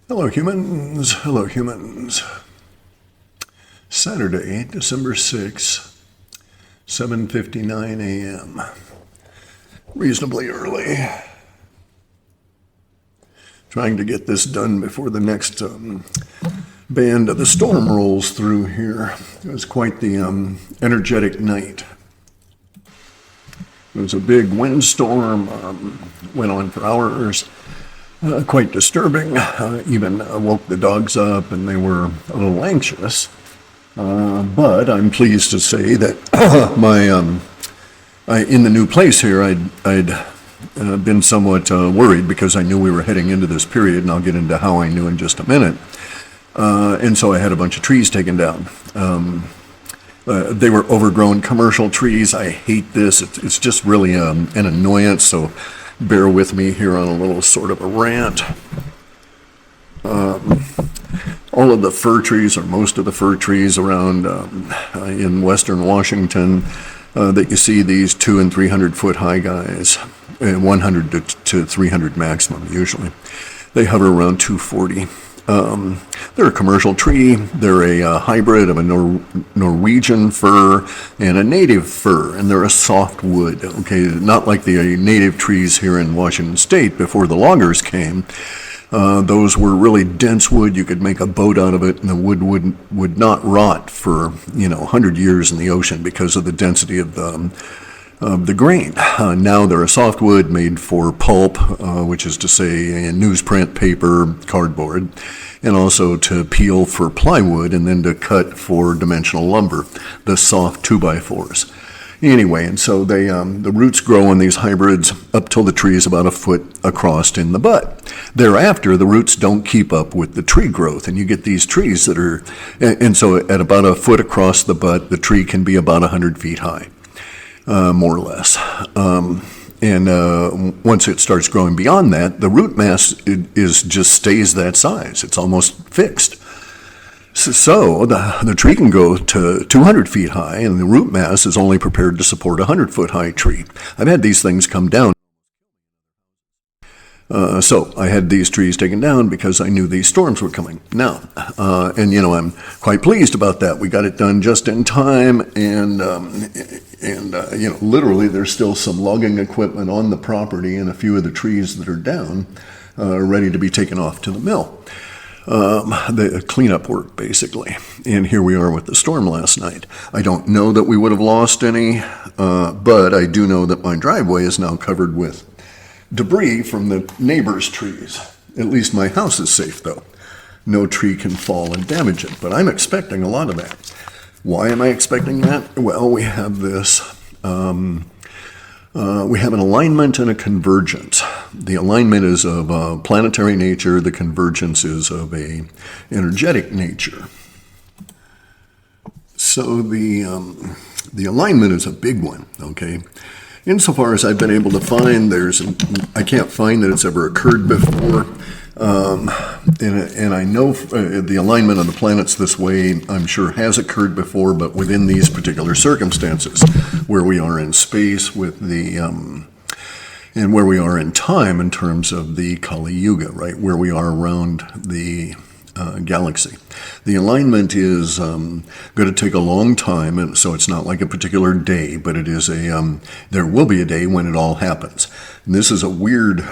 Hello humans, hello humans. Saturday, December 6th, 7:59 a.m. Reasonably early. Trying to get this done before the next band of the storm rolls through here. It was quite the energetic night. It was a big windstorm, went on for hours. Quite disturbing. Even woke the dogs up and they were a little anxious. But I'm pleased to say that in the new place here, I'd been somewhat worried because I knew we were heading into this period, and I'll get into how I knew in just a minute. And so I had a bunch of trees taken down. They were overgrown commercial trees. I hate this. It's just really an annoyance, so bear with me here on a little sort of a rant. All of the fir trees, or most of the fir trees around in western Washington, that you see these 200 and 300 foot high guys, 100 to 300 maximum usually. They hover around 240. They're a commercial tree. They're a hybrid of a Norwegian fir and a native fir, and they're a soft wood, okay? Not like the native trees here in Washington State before the loggers came. Those were really dense wood. You could make a boat out of it, and the wood would not rot for 100 years in the ocean because of the density of the grain. Now they're a softwood made for pulp, which is to say newsprint, paper, cardboard, and also to peel for plywood and then to cut for dimensional lumber, the soft 2x4s. Anyway, and so they the roots grow on these hybrids up till the tree is about a foot across in the butt. Thereafter, the roots don't keep up with the tree growth, and you get these trees that are, and so at about a foot across the butt, the tree can be about 100 feet high. More or less. And once it starts growing beyond that, the root mass just stays that size. It's almost fixed. So the tree can go to 200 feet high, and the root mass is only prepared to support a 100-foot high tree. I've had these things come down. So I had these trees taken down because I knew these storms were coming. Now, and I'm quite pleased about that. We got it done just in time, and literally there's still some logging equipment on the property and a few of the trees that are down, ready to be taken off to the mill. The cleanup work, basically. And here we are with the storm last night. I don't know that we would have lost any, but I do know that my driveway is now covered with debris from the neighbor's trees. At least my house is safe, though. No tree can fall and damage it, but I'm expecting a lot of that. Why am I expecting that? Well, we have this. We have an alignment and a convergence. The alignment is of planetary nature. The convergence is of a energetic nature. So the alignment is a big one, okay? Insofar as I've been able to find, I can't find that it's ever occurred before. And I know the alignment of the planets this way, I'm sure, has occurred before, but within these particular circumstances, where we are in space with and where we are in time in terms of the Kali Yuga, right, where we are around the galaxy. The alignment is going to take a long time, and so it's not like a particular day, but it is there will be a day when it all happens. And this is a weird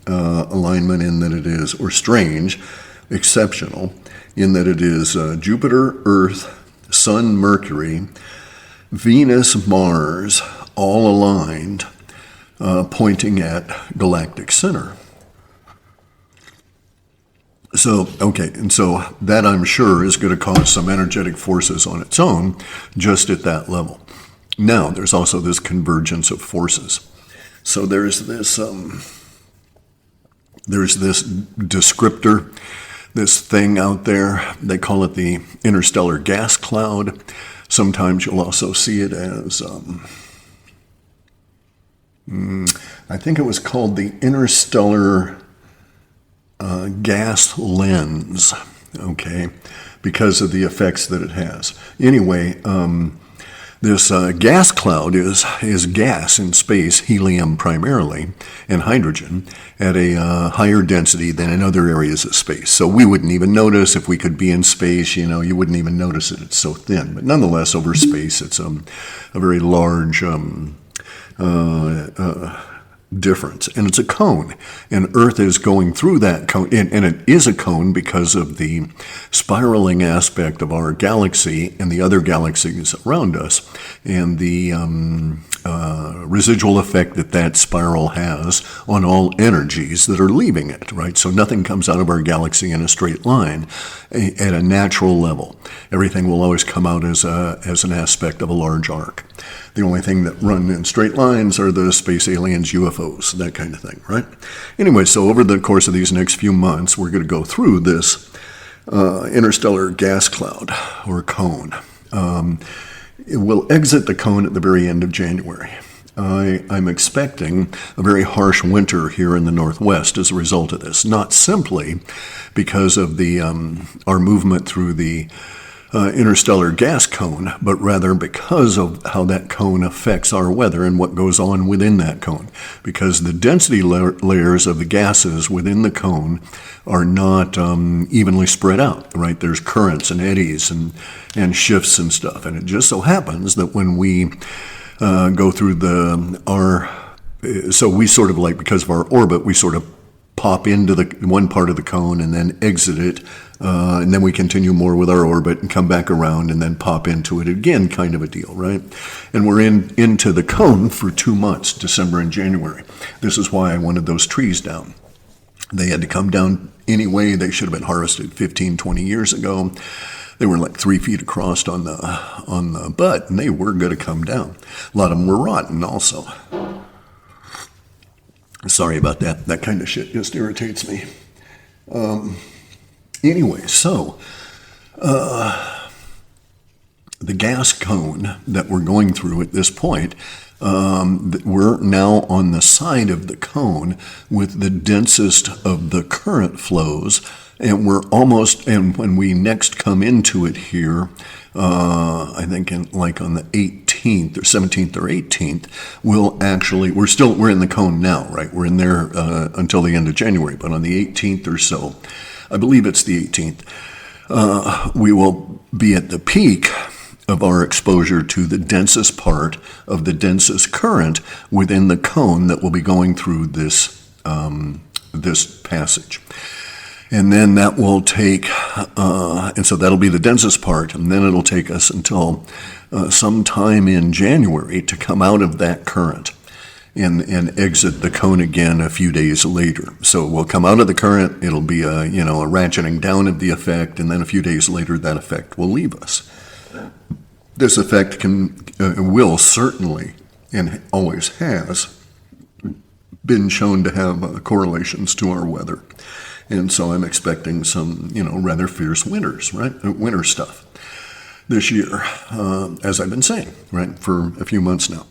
alignment in that it is, or strange, exceptional, in that it is Jupiter, Earth, Sun, Mercury, Venus, Mars, all aligned, pointing at galactic center. So, okay, and so that I'm sure is going to cause some energetic forces on its own, just at that level. Now, there's also this convergence of forces. So there's this descriptor, this thing out there. They call it the interstellar gas cloud. Sometimes you'll also see it as, I think it was called the interstellar gas lens, okay, because of the effects that it has. Anyway, This gas cloud is gas in space, helium primarily, and hydrogen at a higher density than in other areas of space. So we wouldn't even notice if we could be in space, you wouldn't even notice it. It's so thin. But nonetheless, over space, it's a very large difference. And it's a cone. And Earth is going through that cone. And it is a cone because of the spiraling aspect of our galaxy and the other galaxies around us, and the residual effect that spiral has on all energies that are leaving it, right? So nothing comes out of our galaxy in a straight line at a natural level. Everything will always come out as an aspect of a large arc. The only thing that run in straight lines are the space aliens, UFOs, that kind of thing, right? Anyway, so over the course of these next few months, we're going to go through this interstellar gas cloud or cone. It will exit the cone at the very end of January. I'm expecting a very harsh winter here in the Northwest as a result of this, not simply because of our movement through the interstellar gas cone, but rather because of how that cone affects our weather and what goes on within that cone. Because the density layers of the gases within the cone are not evenly spread out, right? There's currents and eddies and shifts and stuff. And it just so happens that when we go through so we sort of because of our orbit, we sort of pop into the one part of the cone and then exit it, and then we continue more with our orbit and come back around and then pop into it again, kind of a deal, right? And we're into the cone for 2 months, December and January. This is why I wanted those trees down. They had to come down anyway. They should have been harvested 15, 20 years ago. They were like 3 feet across on the butt, and they were going to come down. A lot of them were rotten also. Sorry about that. That kind of shit just irritates me. Anyway, so the gas cone that we're going through at this point, we're now on the side of the cone with the densest of the current flows, and and when we next come into it here, I think on the 18th or 17th or 18th, we're in the cone now, right? We're in there until the end of January, but on the 18th or so, I believe it's the 18th, we will be at the peak of our exposure to the densest part of the densest current within the cone that will be going through this passage. And then that will take, and so that'll be the densest part, and then it'll take us until sometime in January to come out of that current and exit the cone again a few days later. So we'll come out of the current, it'll be a ratcheting down of the effect, and then a few days later that effect will leave us. This effect will certainly, and always has, been shown to have correlations to our weather. And so I'm expecting some, rather fierce winters, right? Winter stuff this year, as I've been saying, right, for a few months now.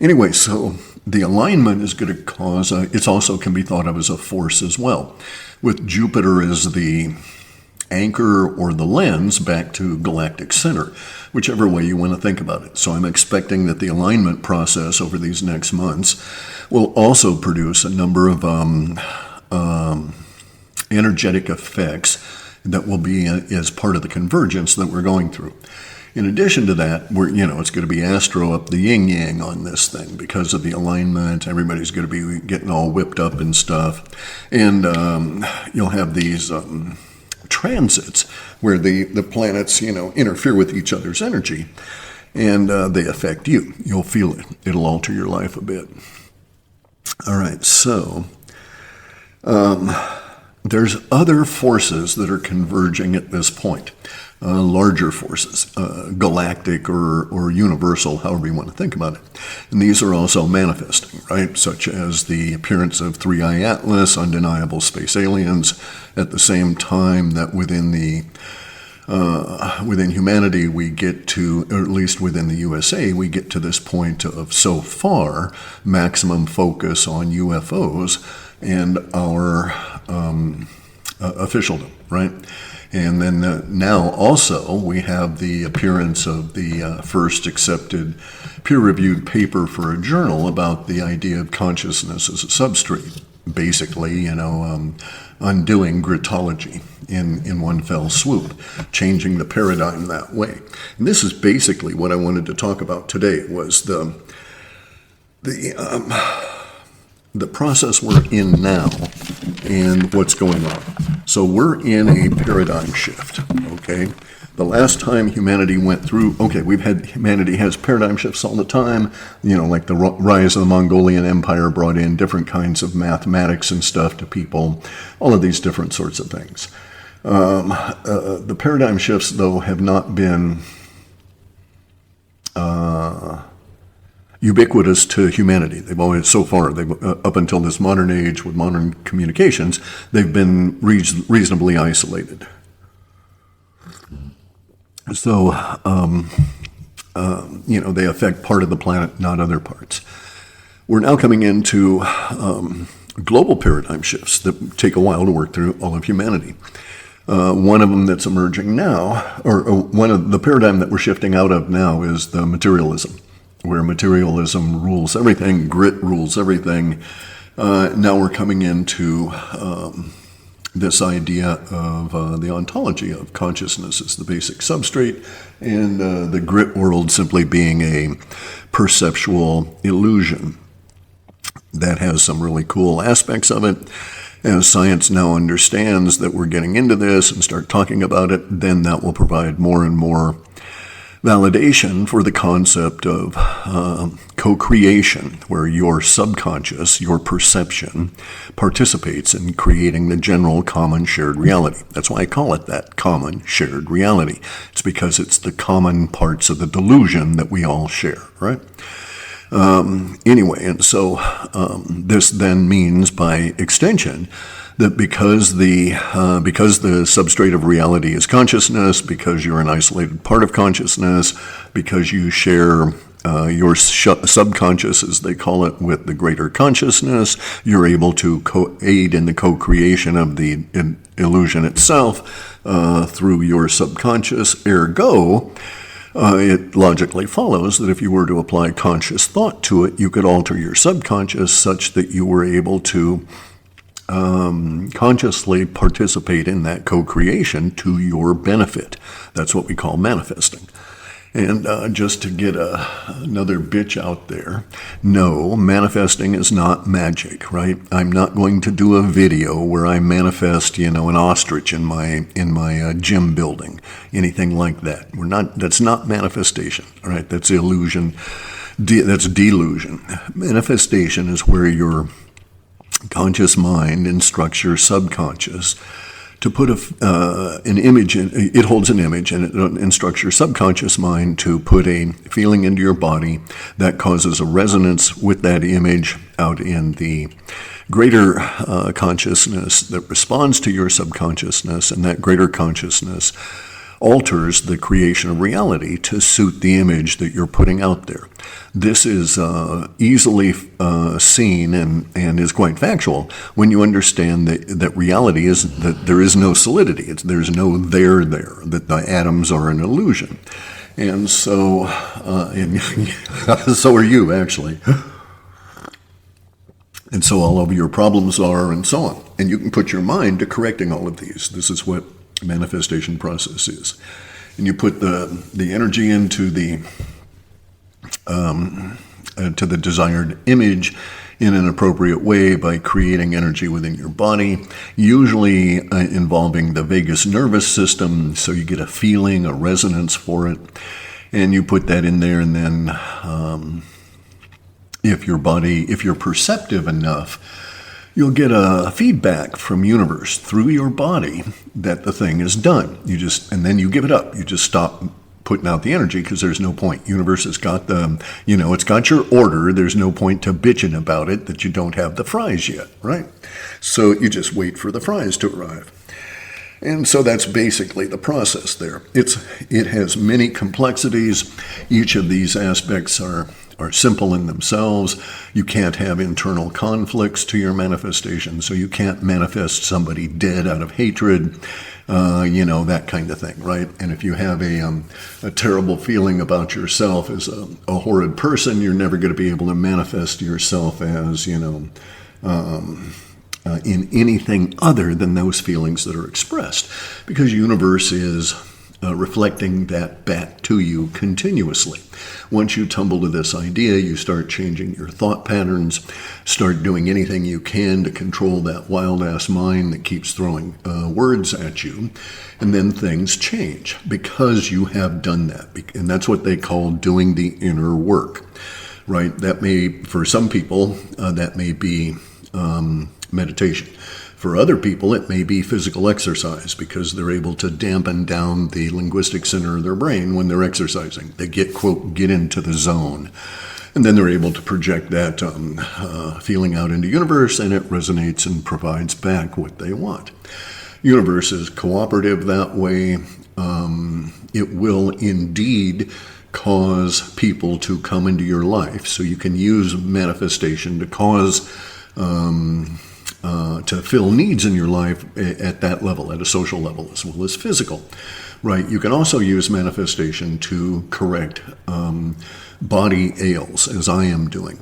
Anyway, so the alignment is going to cause, it also can be thought of as a force as well, with Jupiter as the anchor or the lens back to galactic center, whichever way you want to think about it. So I'm expecting that the alignment process over these next months will also produce a number of energetic effects that will be as part of the convergence that we're going through. In addition to that, it's going to be astro up the yin-yang on this thing because of the alignment. Everybody's going to be getting all whipped up and stuff. And you'll have these transits where the planets, interfere with each other's energy, and they affect you. You'll feel it. It'll alter your life a bit. All right, so there's other forces that are converging at this point, larger forces, galactic or universal, however you want to think about it. And these are also manifesting, right? Such as the appearance of Three-Eye Atlas, undeniable space aliens, at the same time that within humanity we get to, or at least within the USA, we get to this point of, so far, maximum focus on UFOs and our officialdom, right? And then now also we have the appearance of the first accepted peer-reviewed paper for a journal about the idea of consciousness as a substrate. Basically, undoing gritology in one fell swoop, changing the paradigm that way. And this is basically what I wanted to talk about today, was the process we're in now and what's going on. So we're in a paradigm shift, okay? The last time humanity went through, humanity has paradigm shifts all the time, like the rise of the Mongolian Empire brought in different kinds of mathematics and stuff to people, all of these different sorts of things. The paradigm shifts, though, have not been ubiquitous to humanity. They've always, so far, up until this modern age with modern communications, they've been reasonably isolated. So, they affect part of the planet, not other parts. We're now coming into global paradigm shifts that take a while to work through all of humanity. One of them that's emerging now, or one of the paradigm that we're shifting out of now, is the materialism, where materialism rules everything, grit rules everything. Now we're coming into this idea of the ontology of consciousness as the basic substrate, and the grit world simply being a perceptual illusion that has some really cool aspects of it. As science now understands that we're getting into this and start talking about it, then that will provide more and more validation for the concept of co-creation, where your subconscious, your perception, participates in creating the general common shared reality. That's why I call it that, common shared reality. It's because it's the common parts of the delusion that we all share, right? Anyway, and so this then means, by extension, that because the substrate of reality is consciousness, because you're an isolated part of consciousness, because you share your subconscious, as they call it, with the greater consciousness, you're able to aid in the co-creation of the illusion itself through your subconscious. Ergo, it logically follows that if you were to apply conscious thought to it, you could alter your subconscious such that you were able to consciously participate in that co-creation to your benefit. That's what we call manifesting. And just to get another bitch out there, no, manifesting is not magic, right? I'm not going to do a video where I manifest, an ostrich in my gym building, anything like that. That's not manifestation, all right? That's illusion. That's delusion. Manifestation is where your conscious mind instructs your subconscious to put an image in. It holds an image, and it instructs your subconscious mind to put a feeling into your body that causes a resonance with that image out in the greater consciousness that responds to your subconsciousness, and that greater consciousness alters the creation of reality to suit the image that you're putting out there. This is easily seen and is quite factual when you understand that reality is that there is no solidity. There's no there, that the atoms are an illusion. And so, so are you, actually. And so all of your problems are, and so on. And you can put your mind to correcting all of these. This is what manifestation process is. And you put the energy into the to the desired image in an appropriate way by creating energy within your body, usually involving the vagus nervous system, so you get a feeling, a resonance for it, and you put that in there. And then if you're perceptive enough, you'll get a feedback from universe through your body that the thing is done. And then you give it up. You just stop putting out the energy because there's no point. Universe has got it's got your order. There's no point to bitching about it that you don't have the fries yet, right? So you just wait for the fries to arrive. And so that's basically the process there. It has many complexities. Each of these aspects are are simple in themselves. You can't have internal conflicts to your manifestation, so you can't manifest somebody dead out of hatred, that kind of thing, right? And if you have a terrible feeling about yourself as a horrid person, you're never going to be able to manifest yourself as, in anything other than those feelings that are expressed, because universe is reflecting that back to you continuously. Once you tumble to this idea, you start changing your thought patterns, start doing anything you can to control that wild-ass mind that keeps throwing words at you, and then things change because you have done that. And that's what they call doing the inner work, right? That may, for some people, that may be meditation. For other people, it may be physical exercise because they're able to dampen down the linguistic center of their brain when they're exercising. They get, quote, get into the zone. And then they're able to project that feeling out into universe, and it resonates and provides back what they want. Universe is cooperative that way. It will indeed cause people to come into your life. So you can use manifestation to cause to fill needs in your life at that level, at a social level as well as physical, right? You can also use manifestation to correct body ails, as I am doing.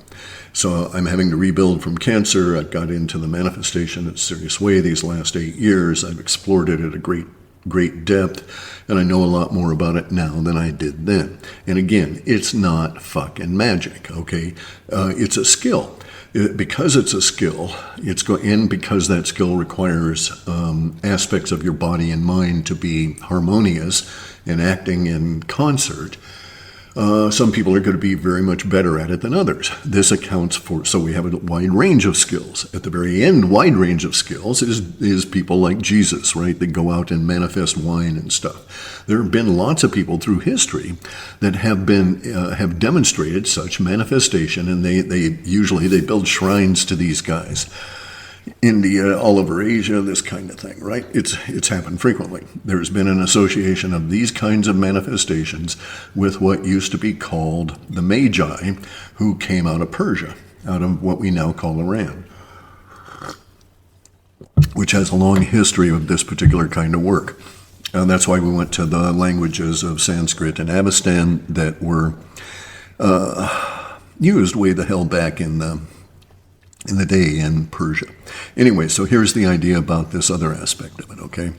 So I'm having to rebuild from cancer. I've got into the manifestation in a serious way these last 8 years. I've explored it at a great depth, and I know a lot more about it now than I did then. And again, it's not fucking magic, okay? It's a skill. Because it's a skill, and because that skill requires aspects of your body and mind to be harmonious and acting in concert, some people are going to be very much better at it than others. This accounts for, so we have a wide range of skills. At the very end, wide range of skills is people like Jesus, right? That go out and manifest wine and stuff. There have been lots of people through history that have demonstrated such manifestation, and they usually build shrines to these guys. India, all over Asia, this kind of thing, right? It's happened frequently. There's been an association of these kinds of manifestations with what used to be called the Magi, who came out of Persia, out of what we now call Iran, which has a long history of this particular kind of work. And that's why we went to the languages of Sanskrit and Avestan that were used way the hell back in the day in Persia. Anyway, so here's the idea about this other aspect of it, okay?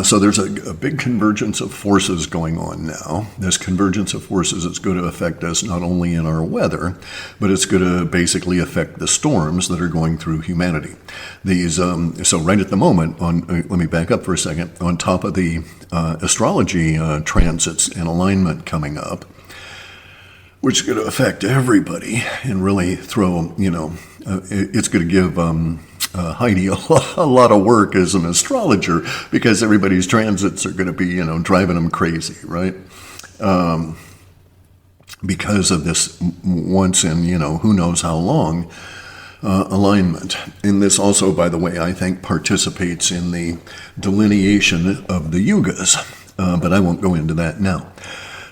So there's a big convergence of forces going on now. This convergence of forces is going to affect us not only in our weather, but it's going to basically affect the storms that are going through humanity. These, so right at the moment, let me back up for a second, on top of the astrology transits and alignment coming up, which is going to affect everybody and really throw, it's going to give Heidi a lot of work as an astrologer, because everybody's transits are going to be, driving them crazy, right? Because of this once in, who knows how long alignment. And this also, by the way, I think participates in the delineation of the yugas, but I won't go into that now.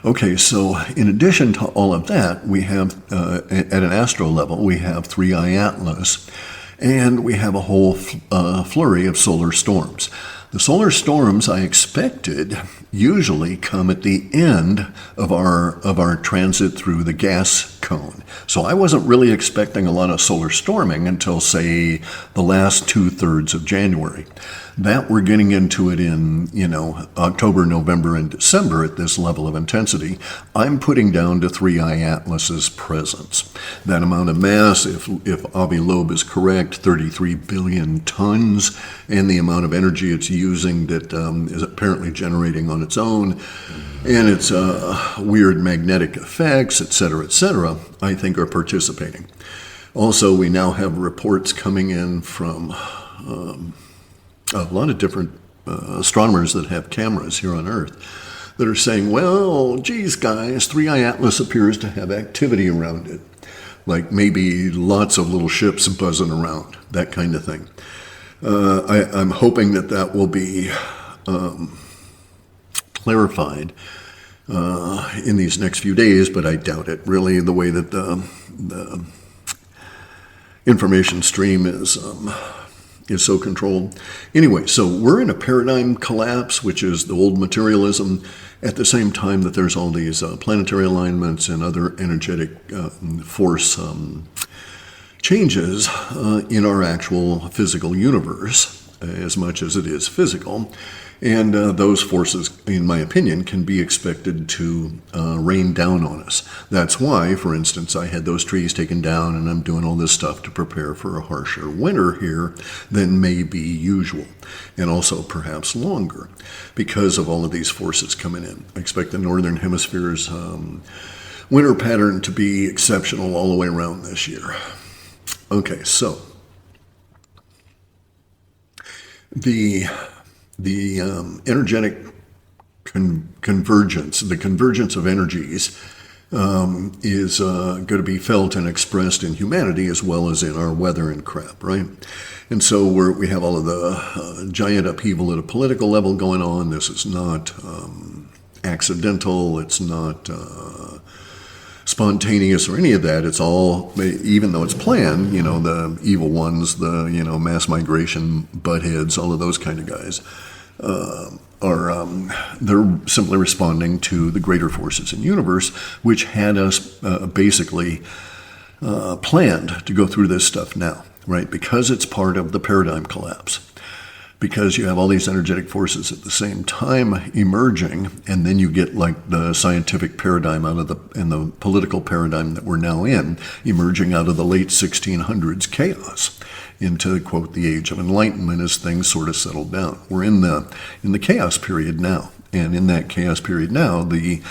Okay, so in addition to all of that, we have, at an astro level, we have 3i Atlas, and we have a whole flurry of solar storms. The solar storms I expected usually come at the end of our transit through the gas cone. So I wasn't really expecting a lot of solar storming until, say, the last 2/3 of January. That we're getting into it in, October, November, and December at this level of intensity, I'm putting down to 3i Atlas's presence. That amount of mass, if Avi Loeb is correct, 33 billion tons, and the amount of energy it's using that is apparently generating on its own, and its weird magnetic effects, et cetera, I think are participating. Also, we now have reports coming in from a lot of different astronomers that have cameras here on Earth that are saying, well, geez, guys, 3i Atlas appears to have activity around it. Like maybe lots of little ships buzzing around, that kind of thing. I'm hoping that will be clarified in these next few days, but I doubt it. Really, the way that the information stream is so controlled. Anyway, so we're in a paradigm collapse, which is the old materialism, at the same time that there's all these planetary alignments and other energetic force changes in our actual physical universe, as much as it is physical. And those forces, in my opinion, can be expected to rain down on us. That's why, for instance, I had those trees taken down, and I'm doing all this stuff to prepare for a harsher winter here than may be usual, and also perhaps longer, because of all of these forces coming in. I expect the Northern Hemisphere's winter pattern to be exceptional all the way around this year. Okay, so the energetic convergence, the convergence of energies, is going to be felt and expressed in humanity as well as in our weather and crap, right? And so we have all of the giant upheaval at a political level going on. This is not accidental. It's not spontaneous or any of that. It's all, even though it's planned, the evil ones, the, mass migration buttheads, all of those kind of guys, they're simply responding to the greater forces in the universe, which had us basically planned to go through this stuff now, right? Because it's part of the paradigm collapse. Because you have all these energetic forces at the same time emerging, and then you get like the scientific paradigm and the political paradigm that we're now in, emerging out of the late 1600s chaos into, quote, the age of enlightenment as things sort of settled down. We're in the chaos period now, and in that chaos period now, the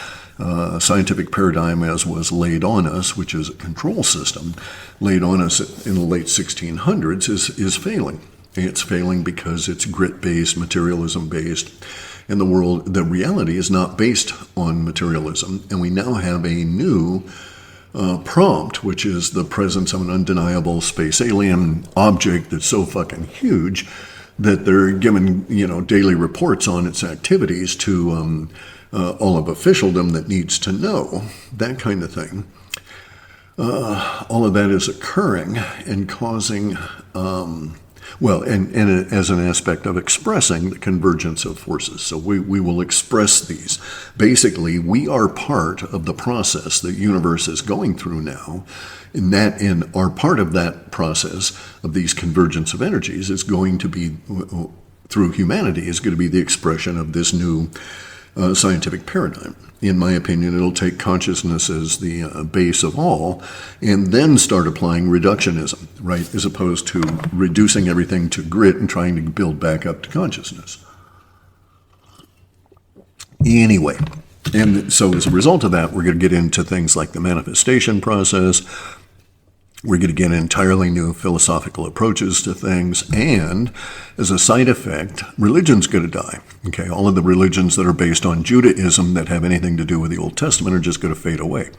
scientific paradigm as was laid on us, which is a control system, laid on us in the late 1600s is failing. It's failing because it's grit-based, materialism-based, and the reality is not based on materialism. And we now have a new prompt, which is the presence of an undeniable space alien object that's so fucking huge that they're giving, daily reports on its activities to all of officialdom that needs to know, that kind of thing. All of that is occurring and causing... and as an aspect of expressing the convergence of forces. So we will express these. Basically, we are part of the process the universe is going through now, and our part of that process of these convergence of energies is going to be, through humanity, is going to be the expression of this new scientific paradigm. In my opinion, it'll take consciousness as the base of all, and then start applying reductionism, right, as opposed to reducing everything to grit and trying to build back up to consciousness. Anyway, and so as a result of that, we're going to get into things like the manifestation process. We're going to get entirely new philosophical approaches to things, and as a side effect, religion's going to die. Okay, all of the religions that are based on Judaism that have anything to do with the Old Testament are just going to fade away.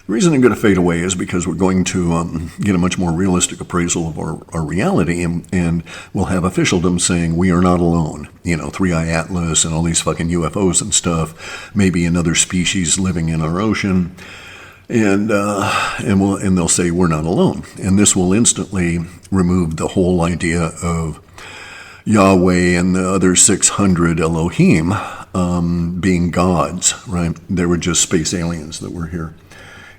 The reason they're going to fade away is because we're going to get a much more realistic appraisal of our reality, and we'll have officialdom saying we are not alone. Three-Eye Atlas and all these fucking UFOs and stuff, maybe another species living in our ocean. And they'll say we're not alone, and this will instantly remove the whole idea of Yahweh and the other 600 Elohim being gods, right? They were just space aliens that were here,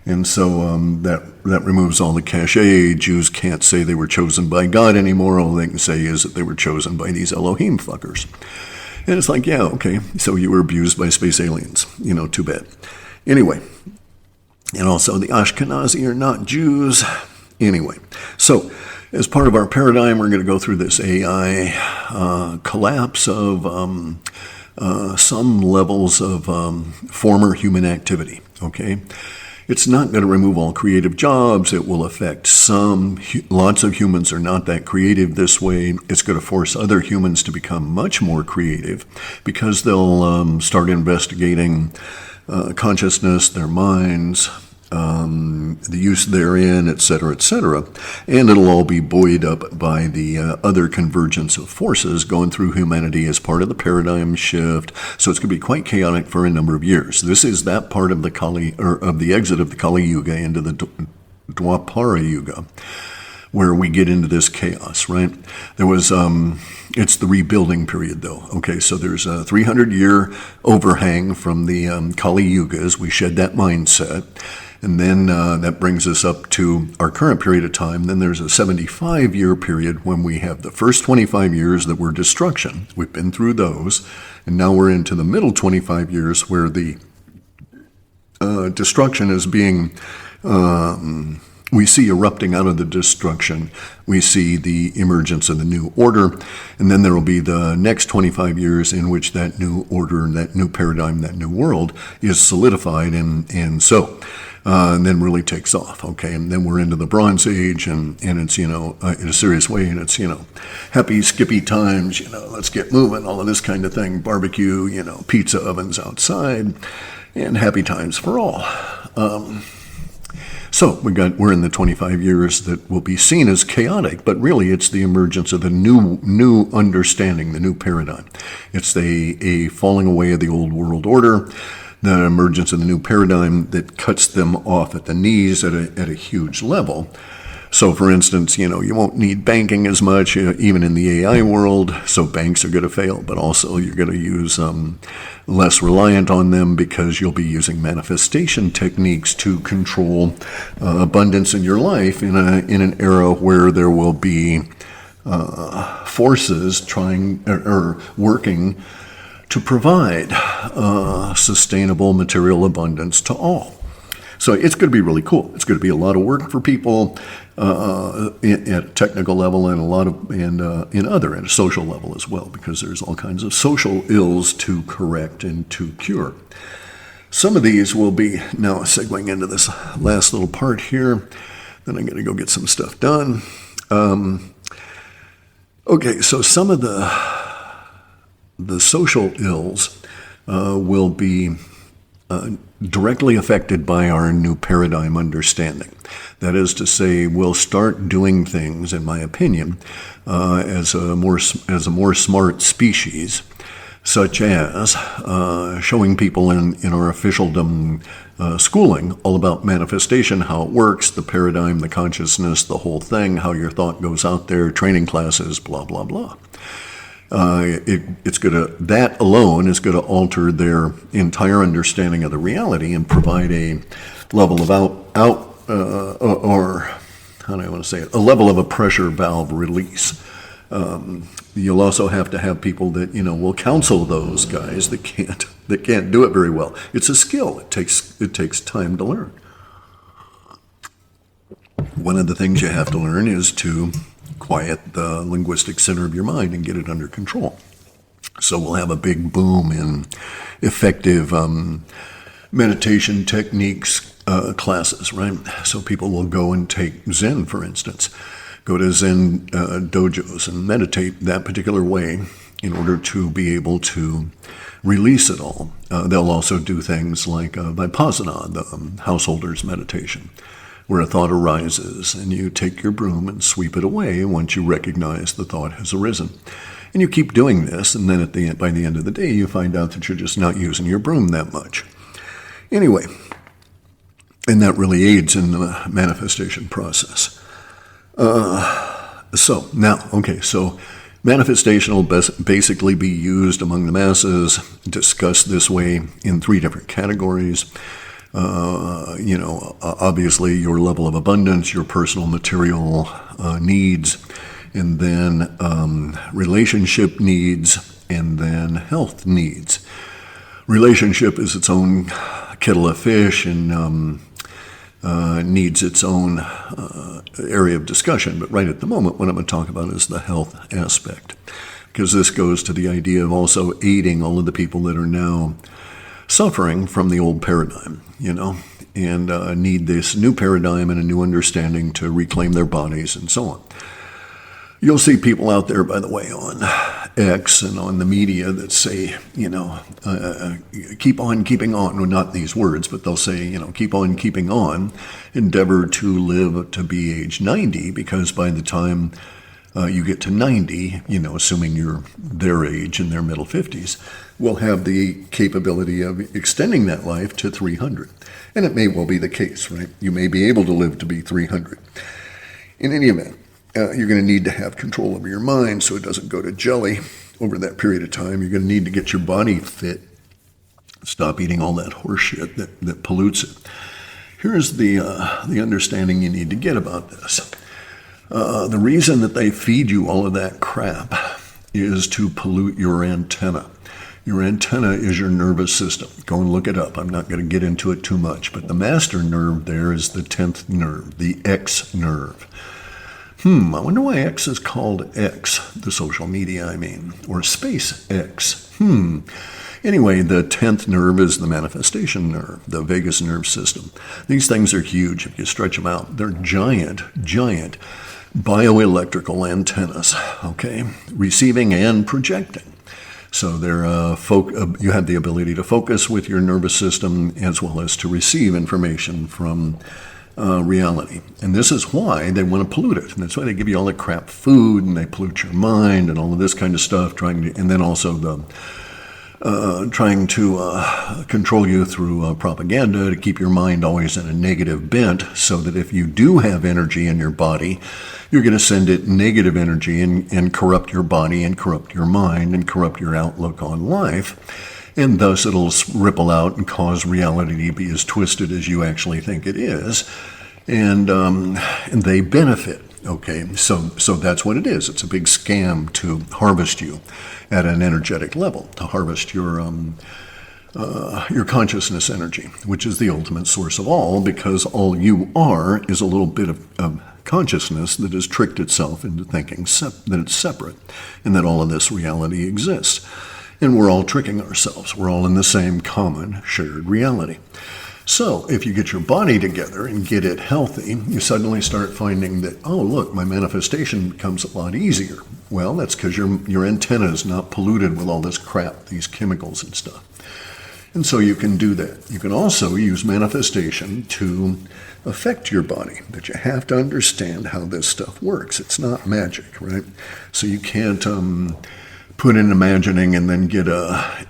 and so that removes all the cachet. Jews can't say they were chosen by God anymore. All they can say is that they were chosen by these Elohim fuckers, and it's like, yeah, okay, so you were abused by space aliens, too bad. Anyway. And also the Ashkenazi are not Jews. Anyway, so as part of our paradigm, we're going to go through this AI collapse of some levels of former human activity, okay? It's not going to remove all creative jobs. It will affect some. Lots of humans are not that creative this way. It's going to force other humans to become much more creative because they'll start investigating consciousness, their minds, the use therein, et cetera, and it'll all be buoyed up by the other convergence of forces going through humanity as part of the paradigm shift. So it's going to be quite chaotic for a number of years. This is that part of the of the exit of the Kali Yuga into the Dwapara Yuga, where we get into this chaos, right? There was, it's the rebuilding period, though. Okay, so there's a 300-year overhang from the Kali Yuga as we shed that mindset. And then that brings us up to our current period of time. Then there's a 75-year period when we have the first 25 years that were destruction. We've been through those. And now we're into the middle 25 years where the destruction is being, we see erupting out of the destruction. We see the emergence of the new order. And then there will be the next 25 years in which that new order, that new paradigm, that new world is solidified. And then really takes off, okay? And then we're into the Bronze Age, and it's, in a serious way, and it's, happy, skippy times, let's get moving, all of this kind of thing, barbecue, pizza ovens outside, and happy times for all. So we're in the 25 years that will be seen as chaotic, but really it's the emergence of the new understanding, the new paradigm. It's a falling away of the old world order, the emergence of the new paradigm that cuts them off at the knees at a huge level. So, for instance, you won't need banking as much, even in the AI world, so banks are going to fail, but also you're going to use less reliant on them because you'll be using manifestation techniques to control abundance in your life in an era where there will be forces trying or working to provide sustainable material abundance to all. So it's going to be really cool. It's going to be a lot of work for people at a technical level and at a social level as well, because there's all kinds of social ills to correct and to cure. Some of these will be, now segueing into this last little part here, then I'm going to go get some stuff done. Okay, so some of the social ills will be directly affected by our new paradigm understanding. That is to say, we'll start doing things, in my opinion, as a more smart species, such as showing people in our officialdom schooling all about manifestation, how it works, the paradigm, the consciousness, the whole thing, how your thought goes out there, training classes, blah, blah, blah. That alone is going to alter their entire understanding of the reality and provide a level of a level of a pressure valve release. You'll also have to have people that will counsel those guys that can't do it very well. It's a skill. It takes time to learn. One of the things you have to learn is to quiet the linguistic center of your mind and get it under control. So we'll have a big boom in effective meditation techniques classes, right? So people will go and take Zen, for instance, go to Zen dojos and meditate that particular way in order to be able to release it all. They'll also do things like Vipassana, the householder's meditation, where a thought arises and you take your broom and sweep it away once you recognize the thought has arisen. And you keep doing this, and then by the end of the day, you find out that you're just not using your broom that much. Anyway, and that really aids in the manifestation process. So manifestation will basically be used among the masses, discussed this way in 3 different categories. Obviously your level of abundance, your personal material needs, and then relationship needs, and then health needs. Relationship is its own kettle of fish and needs its own area of discussion. But right at the moment, what I'm going to talk about is the health aspect, because this goes to the idea of also aiding all of the people that are now suffering from the old paradigm, and need this new paradigm and a new understanding to reclaim their bodies and so on. You'll see people out there, by the way, on X and on the media that say, keep on keeping on. Well, not these words, but they'll say, keep on keeping on. Endeavor to live to be age 90, because by the time you get to 90, assuming you're their age in their middle 50s, will have the capability of extending that life to 300. And it may well be the case, right? You may be able to live to be 300. In any event, you're going to need to have control over your mind so it doesn't go to jelly over that period of time. You're going to need to get your body fit, stop eating all that horse shit that pollutes it. Here's the understanding you need to get about this. The reason that they feed you all of that crap is to pollute your antenna. Your antenna is your nervous system. Go and look it up. I'm not going to get into it too much, but the master nerve there is the 10th nerve, the X nerve. I wonder why X is called X, the social media, or space X. Anyway, the 10th nerve is the manifestation nerve, the vagus nerve system. These things are huge if you stretch them out. They're giant bioelectrical antennas, okay, receiving and projecting. So they're you have the ability to focus with your nervous system as well as to receive information from reality. And this is why they want to pollute it. And that's why they give you all the crap food and they pollute your mind and all of this kind of stuff, and then also trying to control you through propaganda to keep your mind always in a negative bent, so that if you do have energy in your body, you're going to send it negative energy and corrupt your body and corrupt your mind and corrupt your outlook on life. And thus it'll ripple out and cause reality to be as twisted as you actually think it is. And they benefit, okay? So that's what it is. It's a big scam to harvest you at an energetic level, to harvest your consciousness energy, which is the ultimate source of all, because all you are is a little bit of consciousness that has tricked itself into thinking that it's separate and that all of this reality exists. And we're all tricking ourselves. We're all in the same common shared reality. So if you get your body together and get it healthy, you suddenly start finding that, oh, look, my manifestation becomes a lot easier. Well, that's because your antenna is not polluted with all this crap, these chemicals and stuff. And so you can do that. You can also use manifestation to affect your body, but you have to understand how this stuff works. It's not magic, right? So you can't put in imagining and then get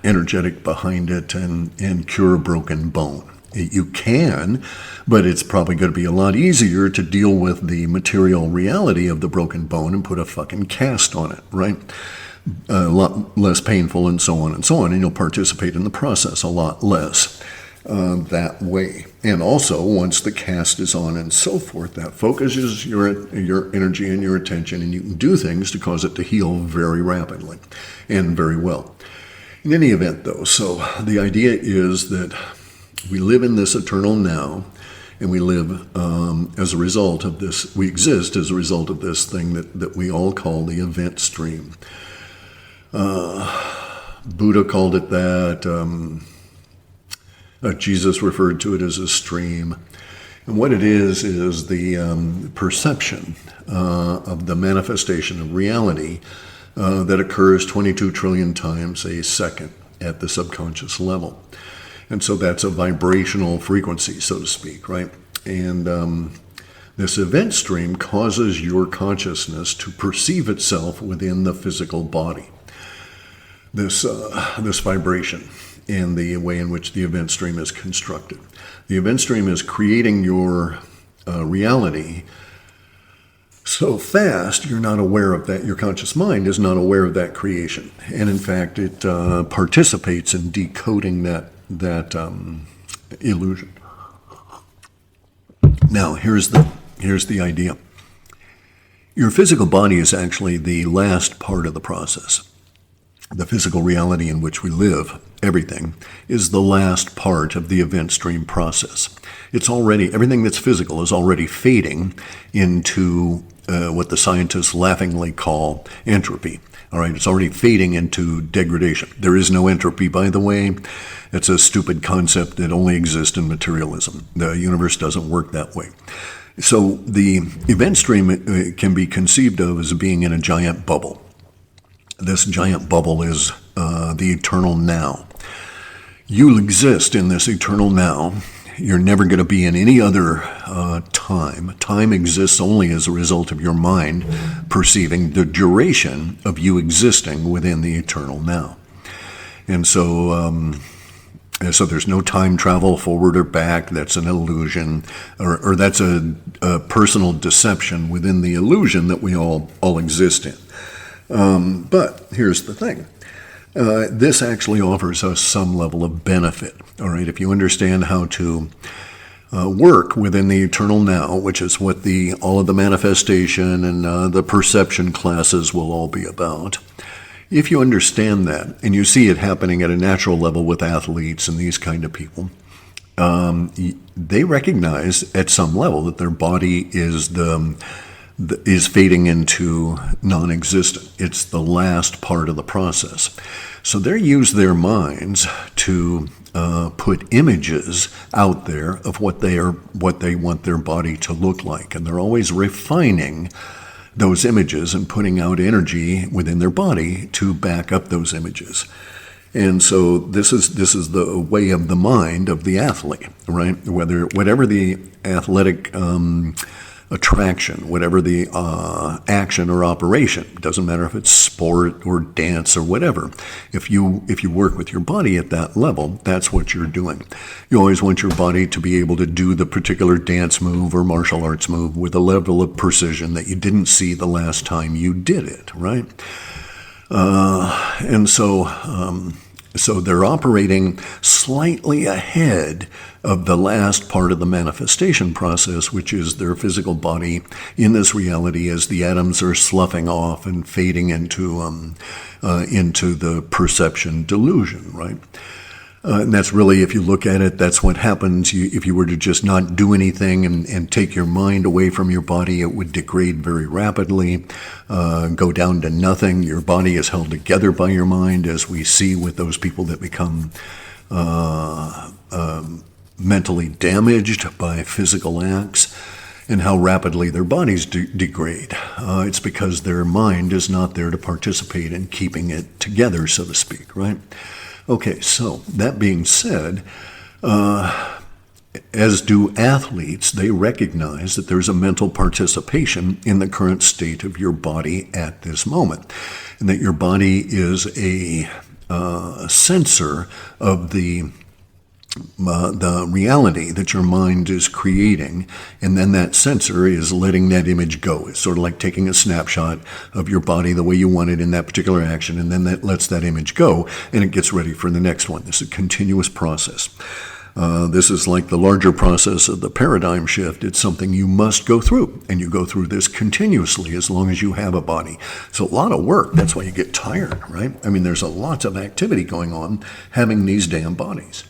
energetic behind it and cure a broken bone. You can, but it's probably going to be a lot easier to deal with the material reality of the broken bone and put a fucking cast on it, right? A lot less painful and so on, and you'll participate in the process a lot less that way. And also, once the cast is on and so forth, that focuses your energy and your attention, and you can do things to cause it to heal very rapidly and very well. In any event, though, so the idea is that we live in this eternal now, and we live as a result of this, we exist as a result of this thing that we all call the event stream. Buddha called it that. Jesus referred to it as a stream. And what it is the perception of the manifestation of reality that occurs 22 trillion times a second at the subconscious level. And so that's a vibrational frequency, so to speak, right? And this event stream causes your consciousness to perceive itself within the physical body. This vibration and the way in which the event stream is constructed. The event stream is creating your reality so fast you're not aware of that. Your conscious mind is not aware of that creation. And in fact, it participates in decoding that illusion. Now, here's the idea. Your physical body is actually the last part of the process. The physical reality in which we live, everything, is the last part of the event stream process. It's already, everything that's physical is already fading into what the scientists laughingly call entropy. All right, it's already fading into degradation. There is no entropy, by the way. It's a stupid concept that only exists in materialism. The universe doesn't work that way. So the event stream can be conceived of as being in a giant bubble. This giant bubble is the eternal now. You exist in this eternal now. You're never going to be in any other time. Time exists only as a result of your mind perceiving the duration of you existing within the eternal now. And so there's no time travel forward or back. That's an illusion, or that's a personal deception within the illusion that we all exist in. But here's the thing. This actually offers us some level of benefit. All right, if you understand how to work within the eternal now, which is what all of the manifestation and the perception classes will all be about. If you understand that, and you see it happening at a natural level with athletes and these kind of people, they recognize at some level that their body is fading into non-existent. It's the last part of the process. So they use their minds to put images out there of what they want their body to look like, and they're always refining those images and putting out energy within their body to back up those images. And so this is the way of the mind of the athlete, right? Whatever the athletic attraction, whatever the action or operation, doesn't matter if it's sport or dance or whatever. If you work with your body at that level, that's what you're doing. You always want your body to be able to do the particular dance move or martial arts move with a level of precision that you didn't see the last time you did it, right? So they're operating slightly ahead of the last part of the manifestation process, which is their physical body in this reality as the atoms are sloughing off and fading into the perception delusion, right? And that's really, if you look at it, that's what happens. If you were to just not do anything and take your mind away from your body, it would degrade very rapidly, go down to nothing. Your body is held together by your mind, as we see with those people that become mentally damaged by physical acts, and how rapidly their bodies degrade. It's because their mind is not there to participate in keeping it together, so to speak, right? Okay, so that being said, as do athletes, they recognize that there's a mental participation in the current state of your body at this moment, and that your body is a sensor of the reality that your mind is creating, and then that sensor is letting that image go. It's sort of like taking a snapshot of your body the way you want it in that particular action, and then that lets that image go, and it gets ready for the next one. This is a continuous process. This is like the larger process of the paradigm shift. It's something you must go through, and you go through this continuously as long as you have a body. It's a lot of work. That's why you get tired, right? I mean, there's a lot of activity going on having these damn bodies.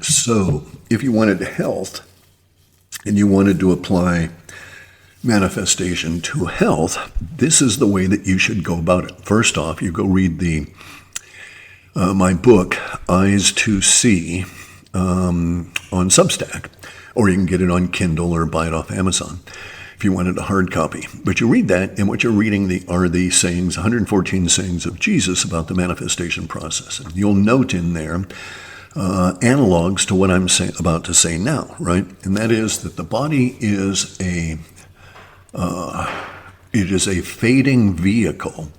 So if you wanted health and you wanted to apply manifestation to health, this is the way that you should go about it. First off, you go read my book, Eyes to See, on Substack, or you can get it on Kindle or buy it off Amazon if you wanted a hard copy. But you read that, and what you're reading are the sayings, 114 sayings of Jesus about the manifestation process. And you'll note in there analogs to what I'm about to say now, right? And that is that the body is a fading vehicle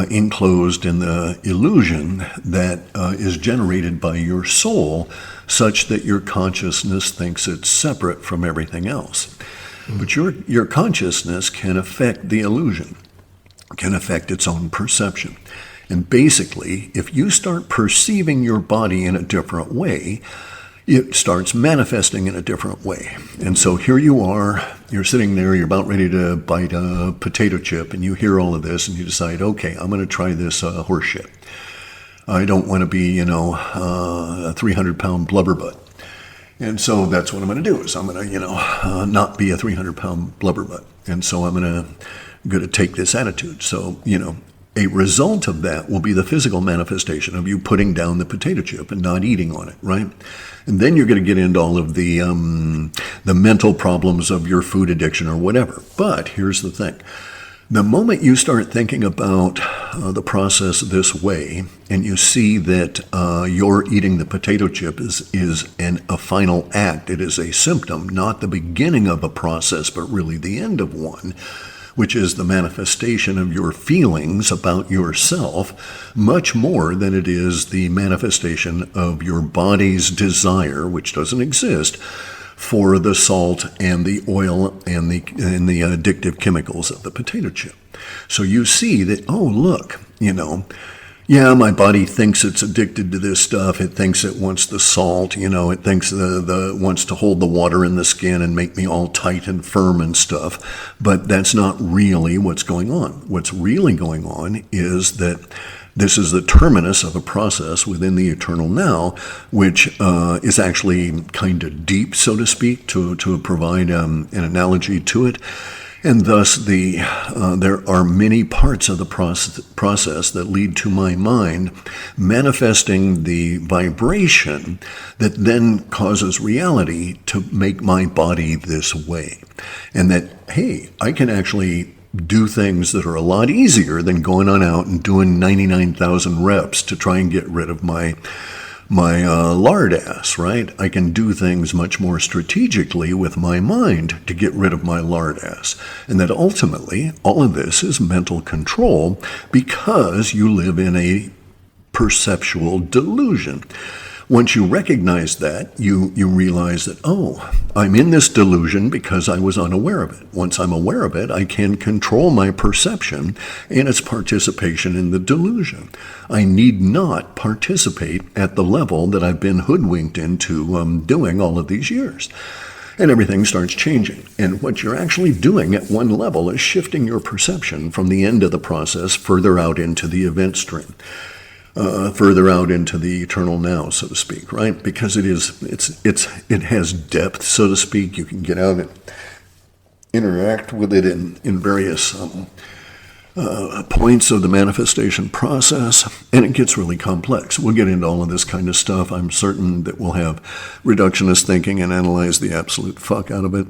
enclosed in the illusion that is generated by your soul, such that your consciousness thinks it's separate from everything else. But your consciousness can affect the illusion, can affect its own perception. And basically, if you start perceiving your body in a different way, it starts manifesting in a different way. And so here you are, you're sitting there, you're about ready to bite a potato chip, and you hear all of this, and you decide, okay, I'm going to try this horse shit. I don't want to be, a 300-pound blubberbutt. And so that's what I'm going to do, is I'm going to, not be a 300-pound blubberbutt. And so I'm going to take this attitude. So, a result of that will be the physical manifestation of you putting down the potato chip and not eating on it, right? And then you're going to get into all of the mental problems of your food addiction or whatever. But here's the thing. The moment you start thinking about the process this way, and you see that your eating the potato chip is a final act, it is a symptom, not the beginning of a process, but really the end of one, which is the manifestation of your feelings about yourself, much more than it is the manifestation of your body's desire, which doesn't exist, for the salt and the oil and the addictive chemicals of the potato chip. So you see that, oh, look, yeah, my body thinks it's addicted to this stuff. It thinks it wants the salt, it thinks wants to hold the water in the skin and make me all tight and firm and stuff. But that's not really what's going on. What's really going on is that this is the terminus of a process within the eternal now, which is actually kind of deep, so to speak, to provide an analogy to it. And thus, there are many parts of the process that lead to my mind manifesting the vibration that then causes reality to make my body this way. And that, hey, I can actually do things that are a lot easier than going on out and doing 99,000 reps to try and get rid of my lard ass, right? I can do things much more strategically with my mind to get rid of my lard ass. And that ultimately, all of this is mental control because you live in a perceptual delusion. Once you recognize that, you realize that, oh, I'm in this delusion because I was unaware of it. Once I'm aware of it, I can control my perception and its participation in the delusion. I need not participate at the level that I've been hoodwinked into doing all of these years. And everything starts changing. And what you're actually doing at one level is shifting your perception from the end of the process further out into the event stream. Further out into the eternal now, so to speak, right? Because it has depth, so to speak. You can get out and interact with it in various points of the manifestation process, and it gets really complex. We'll get into all of this kind of stuff. I'm certain that we'll have reductionist thinking and analyze the absolute fuck out of it.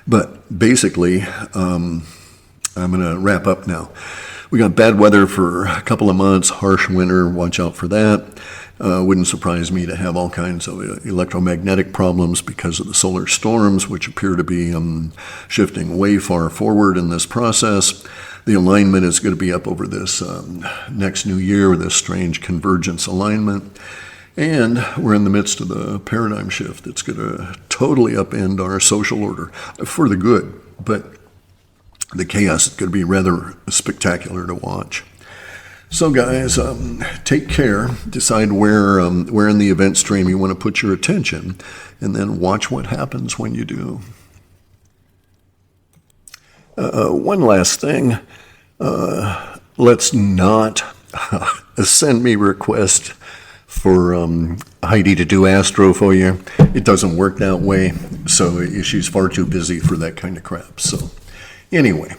But basically, I'm going to wrap up now. We got bad weather for a couple of months, harsh winter, watch out for that. Wouldn't surprise me to have all kinds of electromagnetic problems because of the solar storms, which appear to be shifting way far forward in this process. The alignment is going to be up over this next new year, this strange convergence alignment. And we're in the midst of the paradigm shift that's going to totally upend our social order for the good. But the chaos is going to be rather spectacular to watch. So guys, take care. Decide where in the event stream you want to put your attention, and then watch what happens when you do. One last thing. Let's not send me request for Heidi to do astro for you. It doesn't work that way. So she's far too busy for that kind of crap. So anyway,